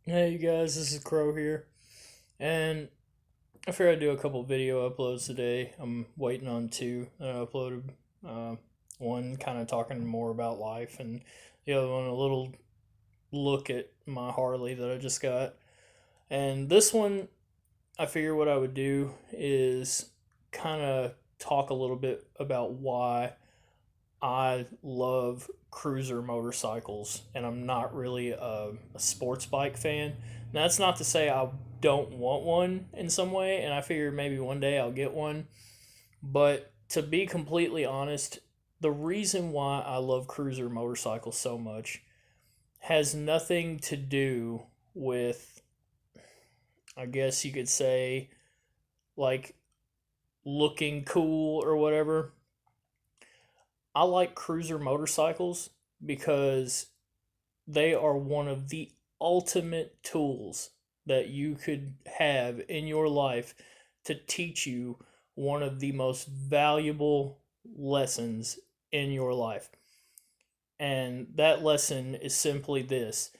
Hey you guys, this is Crow here, and I figured I'd do a couple video uploads today. I'm waiting on two that I uploaded. Uh, One kind of talking more about life, and the other one a little look at my Harley that I just got. And this one, I figure what I would do is kind of talk a little bit about why I love cruiser motorcycles, and I'm not really a sports bike fan. Now, that's not to say I don't want one in some way, and I figure maybe one day I'll get one. But to be completely honest, the reason why I love cruiser motorcycles so much has nothing to do with, I guess you could say, like looking cool or whatever. I like cruiser motorcycles because they are one of the ultimate tools that you could have in your life to teach you one of the most valuable lessons in your life. And that lesson is simply this: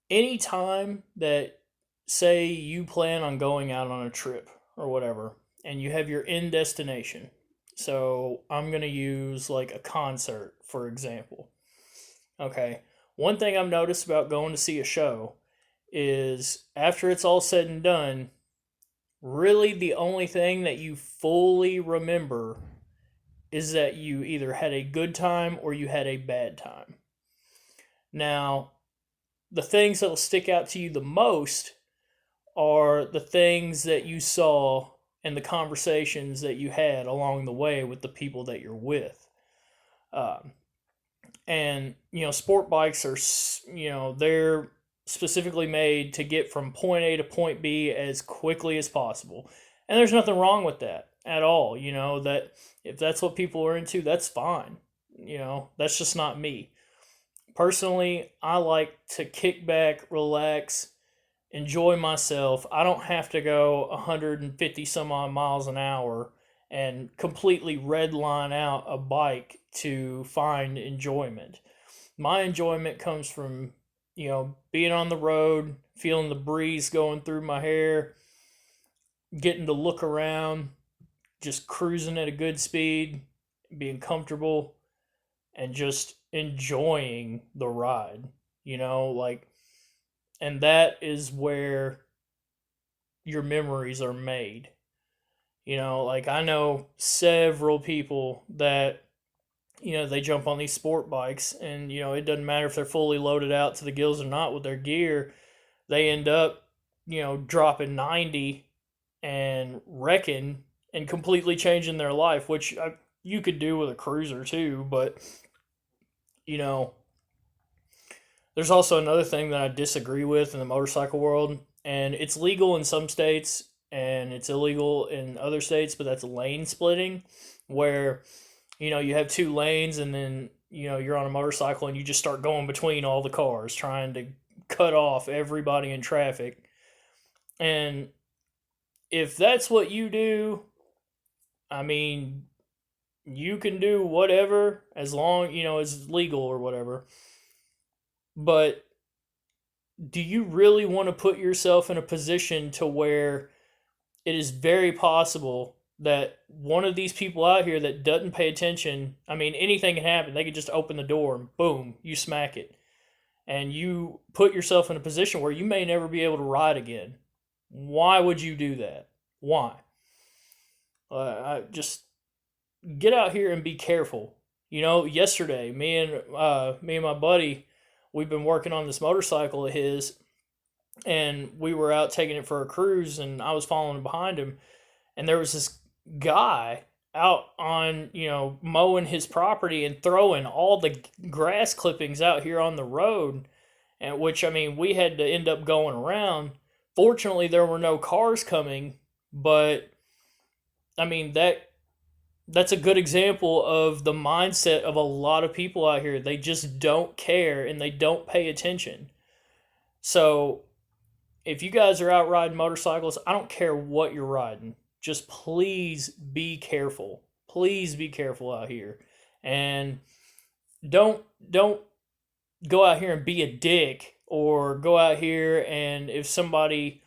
anytime that, say, you plan on going out on a trip or whatever, and you have your end destination. So I'm going to use like a concert, for example. Okay. One thing I've noticed about going to see a show is after it's all said and done, really the only thing that you fully remember is that you either had a good time or you had a bad time. Now, the things that will stick out to you the most are the things that you saw and the conversations that you had along the way with the people that you're with. Um, and sport bikes are, they're specifically made to get from point A to point B as quickly as possible, and there's nothing wrong with that at all. That if that's what people are into, that's fine. That's just not me personally. I like to kick back, relax, enjoy myself. I don't have to go 150 some odd miles an hour and completely red line out a bike to find enjoyment. My enjoyment comes from, being on the road, feeling the breeze going through my hair, getting to look around, just cruising at a good speed, being comfortable, and just enjoying the ride, like, and that is where your memories are made. Like I know several people that they jump on these sport bikes, and it doesn't matter if they're fully loaded out to the gills or not with their gear. They end up dropping 90 and wrecking and completely changing their life, which you could do with a cruiser too. But you know there's also another thing that I disagree with in the motorcycle world, and it's legal in some states and it's illegal in other states, but that's lane splitting, where you have two lanes, and then you're on a motorcycle and you just start going between all the cars trying to cut off everybody in traffic. And if that's what you do, I mean, you can do whatever as long it's legal or whatever. But do you really want to put yourself in a position to where it is very possible that one of these people out here that doesn't pay attention, I mean, anything can happen. They could just open the door and boom, you smack it. And you put yourself in a position where you may never be able to ride again. Why would you do that? Why? I just get out here and be careful. Yesterday, me and my buddy, we've been working on this motorcycle of his, and we were out taking it for a cruise, and I was following behind him, and there was this guy out on mowing his property and throwing all the grass clippings out here on the road, and which, I mean, we had to end up going around. Fortunately, there were no cars coming, but I mean, that's a good example of the mindset of a lot of people out here. They just don't care and they don't pay attention. So if you guys are out riding motorcycles, I don't care what you're riding. Just please be careful. Please be careful out here. And don't go out here and be a dick or go out here and if somebody,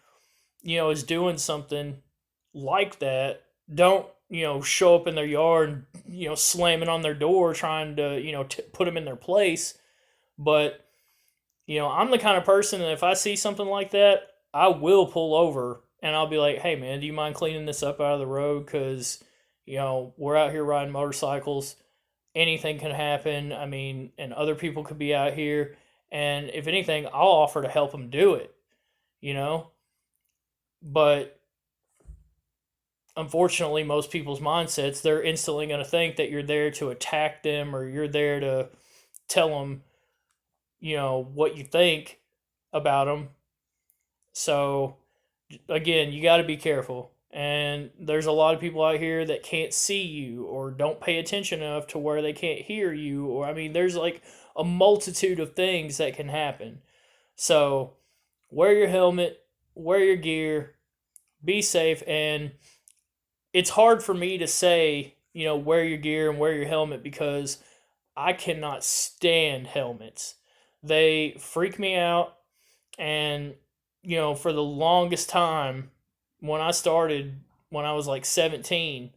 is doing something like that, don't, show up in their yard and, slamming on their door trying to, put them in their place. But, I'm the kind of person that if I see something like that, I will pull over and I'll be like, hey, man, do you mind cleaning this up out of the road? Because, we're out here riding motorcycles. Anything can happen. I mean, and other people could be out here. And if anything, I'll offer to help them do it, you know? But unfortunately, most people's mindsets, they're instantly going to think that you're there to attack them or you're there to tell them, what you think about them. So, again, you got to be careful. And there's a lot of people out here that can't see you or don't pay attention enough to where they can't hear you. Or, I mean, there's like a multitude of things that can happen. So, wear your helmet, wear your gear, be safe. And it's hard for me to say, wear your gear and wear your helmet because I cannot stand helmets. They freak me out. And, for the longest time, when I started, when I was like 17,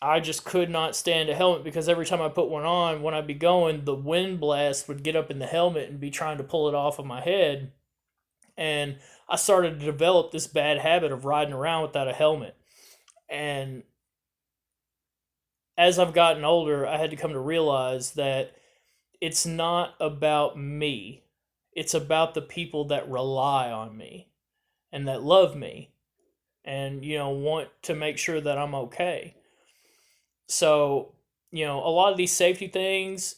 I just could not stand a helmet because every time I put one on, when I'd be going, the wind blast would get up in the helmet and be trying to pull it off of my head. And I started to develop this bad habit of riding around without a helmet. And as I've gotten older, I had to come to realize that it's not about me. It's about the people that rely on me and that love me and, want to make sure that I'm okay. So, a lot of these safety things,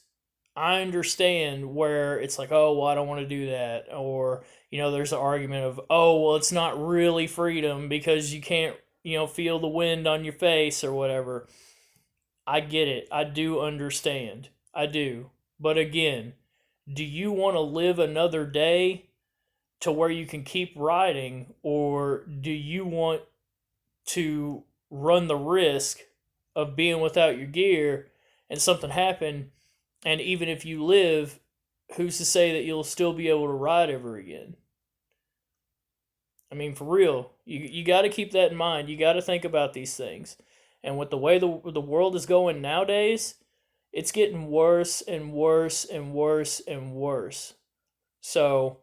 I understand where it's like, oh, well, I don't want to do that. Or, there's an argument of, oh, well, it's not really freedom because you can't, feel the wind on your face or whatever. I get it. I do understand. I do. But again, do you want to live another day to where you can keep riding, or do you want to run the risk of being without your gear and something happen? And even if you live, who's to say that you'll still be able to ride ever again? I mean, for real, you got to keep that in mind. You got to think about these things. And with the way the world is going nowadays, it's getting worse and worse and worse and worse. So,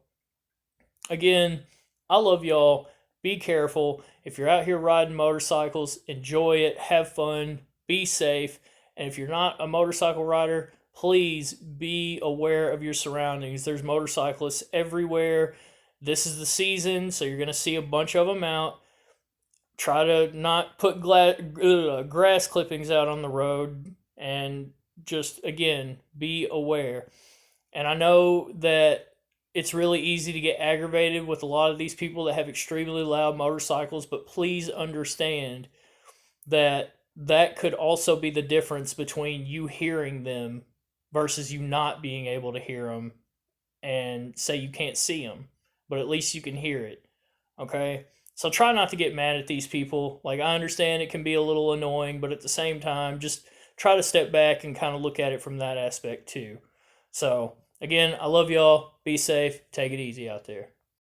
again, I love y'all. Be careful. If you're out here riding motorcycles, enjoy it, have fun, be safe. And if you're not a motorcycle rider, please be aware of your surroundings. There's motorcyclists everywhere. This is the season, so you're going to see a bunch of them out. Try to not put grass clippings out on the road, and just, again, be aware. And I know that it's really easy to get aggravated with a lot of these people that have extremely loud motorcycles, but please understand that that could also be the difference between you hearing them versus you not being able to hear them, and say you can't see them, but at least you can hear it. Okay? So try not to get mad at these people. Like, I understand it can be a little annoying, but at the same time, just try to step back and kind of look at it from that aspect too. So, again, I love y'all. Be safe. Take it easy out there.